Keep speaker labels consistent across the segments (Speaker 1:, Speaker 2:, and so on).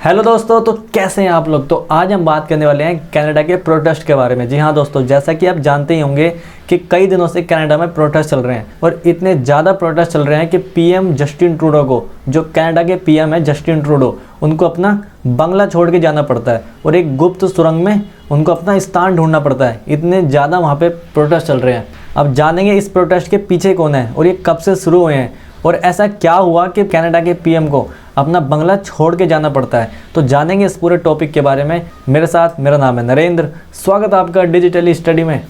Speaker 1: Hello दोस्तों, तो कैसे हैं आप लोग। तो आज हम बात करने वाले हैं कनाडा के प्रोटेस्ट के बारे में। जी हाँ दोस्तों, जैसा कि आप जानते ही होंगे कि कई दिनों से कनाडा में प्रोटेस्ट चल रहे हैं और इतने ज़्यादा प्रोटेस्ट चल रहे हैं कि पीएम जस्टिन ट्रूडो को, जो कनाडा के पीएम है जस्टिन ट्रूडो, उनको अपना बंगला छोड़ के जाना पड़ता है और एक गुप्त सुरंग में उनको अपना स्थान ढूंढना पड़ता है। इतने ज़्यादा वहाँ पे प्रोटेस्ट चल रहे हैं। अब जानेंगे इस प्रोटेस्ट के पीछे कौन है और ये कब से शुरू हुए हैं और ऐसा क्या हुआ कि कनाडा के पीएम को अपना बंगला छोड़ के जाना पड़ता है। तो जानेंगे इस पूरे टॉपिक के बारे में मेरे साथ। मेरा नाम है नरेंद्र, स्वागत है आपका डिजिटली स्टडी में।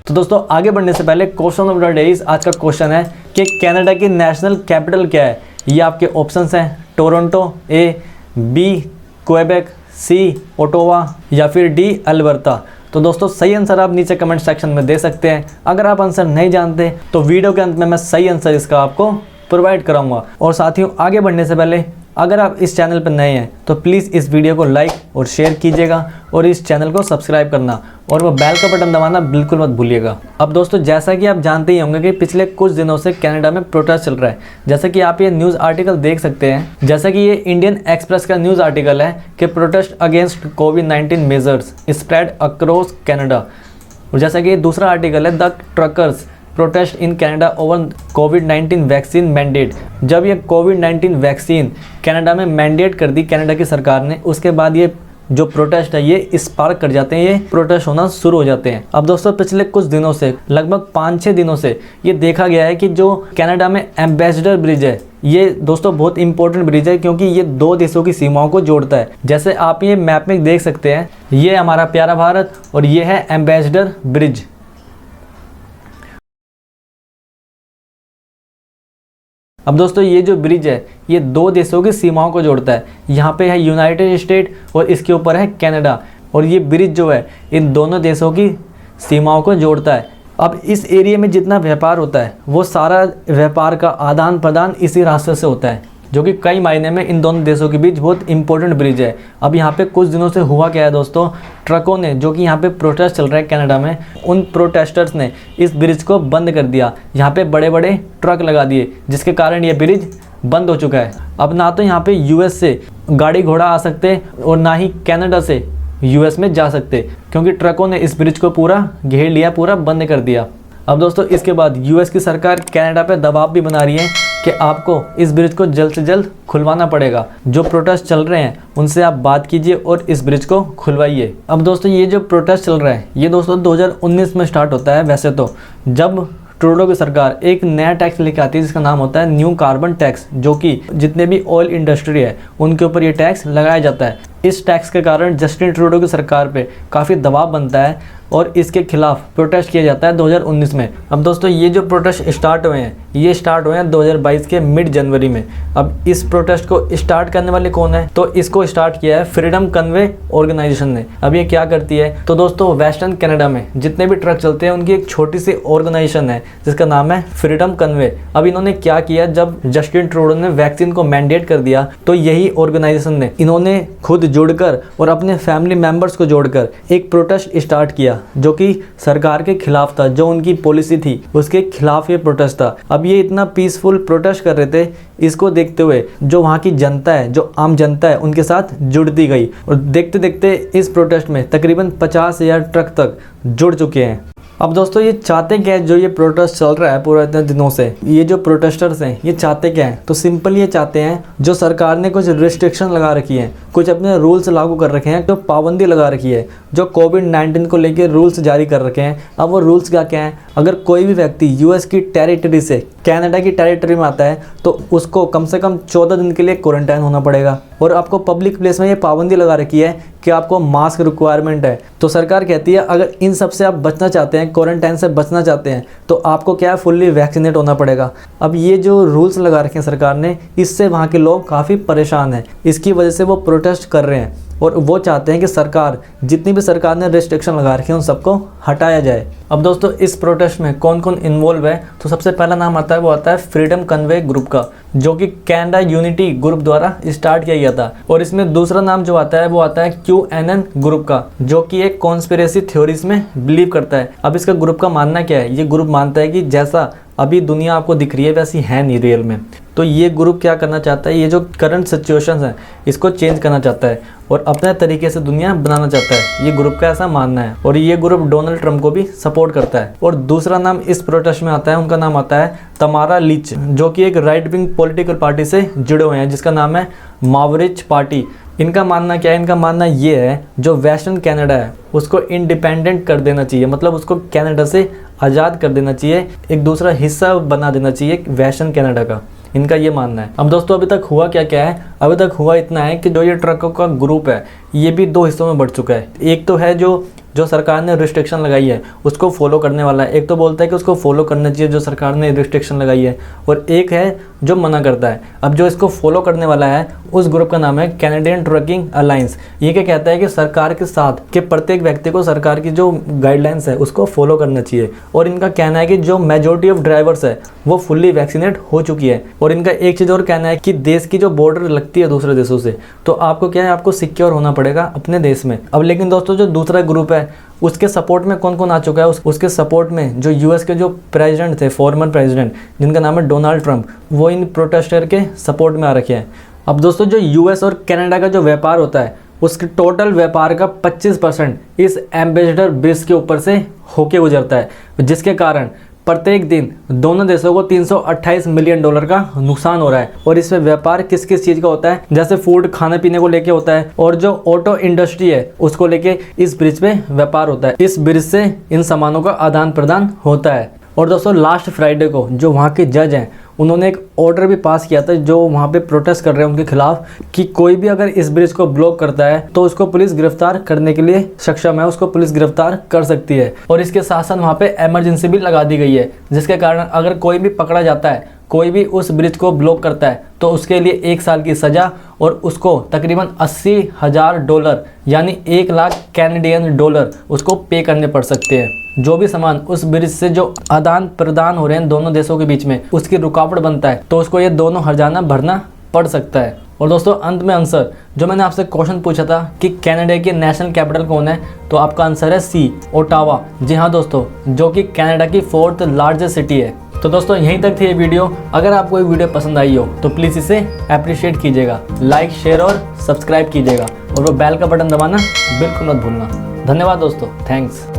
Speaker 1: तो दोस्तों, आगे बढ़ने से पहले question of the day is, आज का क्वेश्चन है कि कनाडा की नेशनल कैपिटल क्या है। ये आपके ऑप्शंस हैं टोरंटो, ए, बी क्वेबेक, सी ओटावा या फिर डी अल्बर्टा। तो दोस्तों, सही आंसर आप नीचे कमेंट सेक्शन में दे सकते हैं। अगर आप आंसर नहीं जानते तो वीडियो के अंत में मैं सही आंसर इसका आपको प्रोवाइड कराऊंगा। और साथियों, आगे बढ़ने से पहले अगर आप इस चैनल पर नए हैं तो प्लीज़ इस वीडियो को लाइक और शेयर कीजिएगा और इस चैनल को सब्सक्राइब करना और वो बेल का बटन दबाना बिल्कुल मत भूलिएगा। अब दोस्तों, जैसा कि आप जानते ही होंगे कि पिछले कुछ दिनों से कनाडा में प्रोटेस्ट चल रहा है। जैसा कि आप ये न्यूज़ आर्टिकल देख सकते हैं, जैसा कि ये इंडियन एक्सप्रेस का न्यूज़ आर्टिकल है कि प्रोटेस्ट अगेंस्ट कोविड-19 मेजर्स स्प्रेड अक्रॉस कनाडा। और जैसा कि ये दूसरा आर्टिकल है the truckers protest in Canada over covid vaccine mandate. जब ये कोविड-19 वैक्सीन कनाडा में मैंडेट कर दी कनाडा की सरकार ने, उसके बाद ये जो प्रोटेस्ट है ये स्पार्क कर जाते हैं, ये प्रोटेस्ट होना शुरू हो जाते हैं। अब दोस्तों, पिछले कुछ दिनों से, लगभग 5-6 दिनों से ये देखा गया है कि जो कनाडा में एम्बेसडर ब्रिज है, ये दोस्तों बहुत इंपॉर्टेंट ब्रिज है क्योंकि ये दो देशों की सीमाओं को जोड़ता है। जैसे आप ये मैप में देख सकते हैं, ये हमारा प्यारा भारत और ये है एम्बेसडर ब्रिज। अब दोस्तों, ये जो ब्रिज है ये दो देशों की सीमाओं को जोड़ता है। यहाँ पे है यूनाइटेड स्टेट और इसके ऊपर है कनाडा, और ये ब्रिज जो है इन दोनों देशों की सीमाओं को जोड़ता है। अब इस एरिया में जितना व्यापार होता है वो सारा व्यापार का आदान प्रदान इसी रास्ते से होता है, जो कि कई मायने में इन दोनों देशों के बीच बहुत इंपॉर्टेंट ब्रिज है। अब यहाँ पे कुछ दिनों से हुआ क्या है दोस्तों, ट्रकों ने, जो कि यहाँ पे प्रोटेस्ट चल रहा है कनाडा में, उन प्रोटेस्टर्स ने इस ब्रिज को बंद कर दिया। यहाँ पे बड़े बड़े ट्रक लगा दिए जिसके कारण ये ब्रिज बंद हो चुका है। अब ना तो यहाँ पे यूएस से गाड़ी घोड़ा आ सकते और ना ही कनाडा से यूएस में जा सकते, क्योंकि ट्रकों ने इस ब्रिज को पूरा घेर लिया, पूरा बंद कर दिया। अब दोस्तों, इसके बाद यूएस की सरकार कनाडा पे दबाव भी बना रही है कि आपको इस ब्रिज को जल्द से जल्द खुलवाना पड़ेगा। जो प्रोटेस्ट चल रहे हैं उनसे आप बात कीजिए और इस ब्रिज को खुलवाइए। अब दोस्तों, ये जो प्रोटेस्ट चल रहा है ये दोस्तों 2019 में स्टार्ट होता है वैसे तो, जब ट्रूडो की सरकार एक नया टैक्स लेके आती है जिसका नाम होता है न्यू कार्बन टैक्स, जो कि जितने भी ऑयल इंडस्ट्री है उनके ऊपर ये टैक्स लगाया जाता है। इस टैक्स के कारण जस्टिन ट्रूडो की सरकार पे काफ़ी दबाव बनता है और इसके खिलाफ प्रोटेस्ट किया जाता है 2019 में। अब दोस्तों, ये जो प्रोटेस्ट स्टार्ट हुए हैं ये स्टार्ट हुए हैं 2022 के मिड जनवरी में। अब इस प्रोटेस्ट को स्टार्ट करने वाले कौन है, तो इसको स्टार्ट किया है फ्रीडम कन्वे ऑर्गेनाइजेशन ने। अब ये क्या करती है, तो दोस्तों वेस्टर्न कनाडा में जितने भी ट्रक चलते हैं उनकी एक छोटी सी ऑर्गेनाइजेशन है जिसका नाम है फ्रीडम कन्वे। अब इन्होंने क्या किया, जब जस्टिन ट्रूडो ने वैक्सीन को मैंडेट कर दिया तो यही ऑर्गेनाइजेशन ने, इन्होंने खुद जुड़कर और अपने फैमिली मेंबर्स को जोड़कर एक प्रोटेस्ट स्टार्ट किया जो कि सरकार के खिलाफ था। जो उनकी पॉलिसी थी उसके खिलाफ ये प्रोटेस्ट था। अब ये इतना पीसफुल प्रोटेस्ट कर रहे थे, इसको देखते हुए जो वहाँ की जनता है, जो आम जनता है, उनके साथ जुड़ती गई और देखते देखते इस प्रोटेस्ट में तकरीबन 50,000 ट्रक तक जुड़ चुके हैं। अब दोस्तों, ये चाहते क्या है, जो ये प्रोटेस्ट चल रहा है पूरे इतने दिनों से, ये जो प्रोटेस्टर्स हैं ये चाहते क्या हैं, तो सिंपल ये चाहते हैं, जो सरकार ने कुछ रिस्ट्रिक्शन लगा रखी हैं, कुछ अपने रूल्स लागू कर रखे हैं, जो पाबंदी लगा रखी है, जो कोविड-19 को लेकर रूल्स जारी कर रखे हैं। अब वो रूल्स क्या क्या हैं, अगर कोई भी व्यक्ति यूएस की टेरिटरी से कनाडा की टेरिटरी में आता है तो उसको कम से कम 14 दिन के लिए क्वारंटाइन होना पड़ेगा। और आपको पब्लिक प्लेस में ये पाबंदी लगा रखी है कि आपको मास्क रिक्वायरमेंट है। तो सरकार कहती है अगर इन सब से आप बचना चाहते हैं, क्वारंटाइन से बचना चाहते हैं, तो आपको क्या है, फुल्ली वैक्सीनेट होना पड़ेगा। अब ये जो रूल्स लगा रखे हैं सरकार ने, इससे वहाँ के लोग काफ़ी परेशान हैं, इसकी वजह से वो प्रोटेस्ट कर रहे हैं। और वो चाहते हैं कि सरकार, जितनी भी सरकार ने रिस्ट्रिक्शन लगा रखी है उन सबको हटाया जाए। अब दोस्तों इस प्रोटेस्ट में कौन कौन इन्वॉल्व है, तो सबसे पहला नाम आता है, वो आता है फ्रीडम कन्वे ग्रुप का, जो कि कनाडा यूनिटी ग्रुप द्वारा स्टार्ट किया गया था। और इसमें दूसरा नाम जो आता है वो आता है QAnon ग्रुप का, जो कि एक कॉन्स्पिरेसी थ्योरीज में बिलीव करता है। अब इसका ग्रुप का मानना क्या है, ये ग्रुप मानता है कि जैसा अभी दुनिया आपको दिख रही है वैसी है नहीं रियल में। तो ये ग्रुप क्या करना चाहता है, ये जो करंट सिचुएशंस हैं इसको चेंज करना चाहता है और अपने तरीके से दुनिया बनाना चाहता है। ये ग्रुप का ऐसा मानना है और ये ग्रुप डोनाल्ड ट्रंप को भी सपोर्ट करता है। और दूसरा नाम इस प्रोटेस्ट में आता है, उनका नाम आता है तमारा लिंच, जो कि एक राइट विंग पॉलिटिकल पार्टी से जुड़े हुए हैं जिसका नाम है मावरिच पार्टी। इनका मानना क्या है, इनका मानना ये है जो वेस्टर्न कनाडा है उसको इंडिपेंडेंट कर देना चाहिए, मतलब उसको कनाडा से आज़ाद कर देना चाहिए, एक दूसरा हिस्सा बना देना चाहिए वेस्टर्न कनाडा का। इनका ये मानना है। अब दोस्तों अभी तक हुआ क्या क्या है, अभी तक हुआ इतना है कि जो ये ट्रकों का ग्रुप है ये भी दो हिस्सों में बढ़ चुका है। एक तो है जो सरकार ने रिस्ट्रिक्शन लगाई है उसको फॉलो करने वाला है, एक तो बोलता है कि उसको फॉलो करना चाहिए जो सरकार ने रिस्ट्रिक्शन लगाई है, और एक है जो मना करता है। अब जो इसको फॉलो करने वाला है उस ग्रुप का नाम है कैनेडियन ट्रकिंग अलायंस। ये क्या कहता है कि सरकार के साथ के प्रत्येक व्यक्ति को सरकार की जो गाइडलाइंस है उसको फॉलो करना चाहिए। और इनका कहना है कि जो मेजोरिटी ऑफ ड्राइवर्स है वो फुल्ली वैक्सीनेट हो चुकी है। और इनका एक चीज़ और कहना है कि देश की जो बॉर्डर लगती है दूसरे देशों से, तो आपको क्या है, आपको सिक्योर होना पड़ेगा अपने देश में। अब लेकिन दोस्तों जो दूसरा ग्रुप है उसके सपोर्ट में कौन कौन आ चुका है, उसके सपोर्ट में जो यूएस के जो प्रेसिडेंट थे, फॉर्मर प्रेसिडेंट जिनका नाम है डोनाल्ड ट्रंप, वो इन प्रोटेस्टर के सपोर्ट में आ रखे हैं। अब दोस्तों जो यूएस और कनाडा का जो व्यापार होता है उसके टोटल व्यापार का 25% इस एम्बेसडर ब्रिज के ऊपर से होके गुजरता है, जिसके कारण प्रत्येक दिन दोनों देशों को $328 मिलियन का नुकसान हो रहा है। और इसमें व्यापार किस किस चीज़ का होता है, जैसे फूड खाने पीने को लेके होता है, और जो ऑटो इंडस्ट्री है उसको लेके इस ब्रिज पे व्यापार होता है। इस ब्रिज से इन सामानों का आदान प्रदान होता है। और दोस्तों लास्ट फ्राइडे को जो वहाँ के जज हैं उन्होंने एक ऑर्डर भी पास किया था जो वहाँ पे प्रोटेस्ट कर रहे हैं उनके खिलाफ, कि कोई भी अगर इस ब्रिज को ब्लॉक करता है तो उसको पुलिस गिरफ्तार करने के लिए सक्षम है, उसको पुलिस गिरफ्तार कर सकती है। और इसके साथ साथ वहाँ पे इमरजेंसी भी लगा दी गई है, जिसके कारण अगर कोई भी पकड़ा जाता है, कोई भी उस ब्रिज को ब्लॉक करता है, तो उसके लिए 1 साल की सज़ा और उसको तकरीबन $80,000 यानी 1 लाख कैनेडियन डॉलर उसको पे करने पड़ सकते हैं। जो भी सामान उस ब्रिज से जो आदान प्रदान हो रहे हैं दोनों देशों के बीच में उसकी रुकावट बनता है तो उसको ये दोनों हर्जाना भरना पड़ सकता है। और दोस्तों अंत में आंसर, जो मैंने आपसे क्वेश्चन पूछा था कि कनाडा की नेशनल कैपिटल कौन है, तो आपका आंसर है सी, ओटावा। जी हाँ दोस्तों, जो कि कनाडा की 4th लार्जेस्ट सिटी है। तो दोस्तों यहीं तक थी ये वीडियो। अगर आपको ये वीडियो पसंद आई हो तो प्लीज़ इसे अप्रिशिएट कीजिएगा, लाइक शेयर और सब्सक्राइब कीजिएगा, और वो बेल का बटन दबाना बिल्कुल मत भूलना। धन्यवाद दोस्तों, थैंक्स।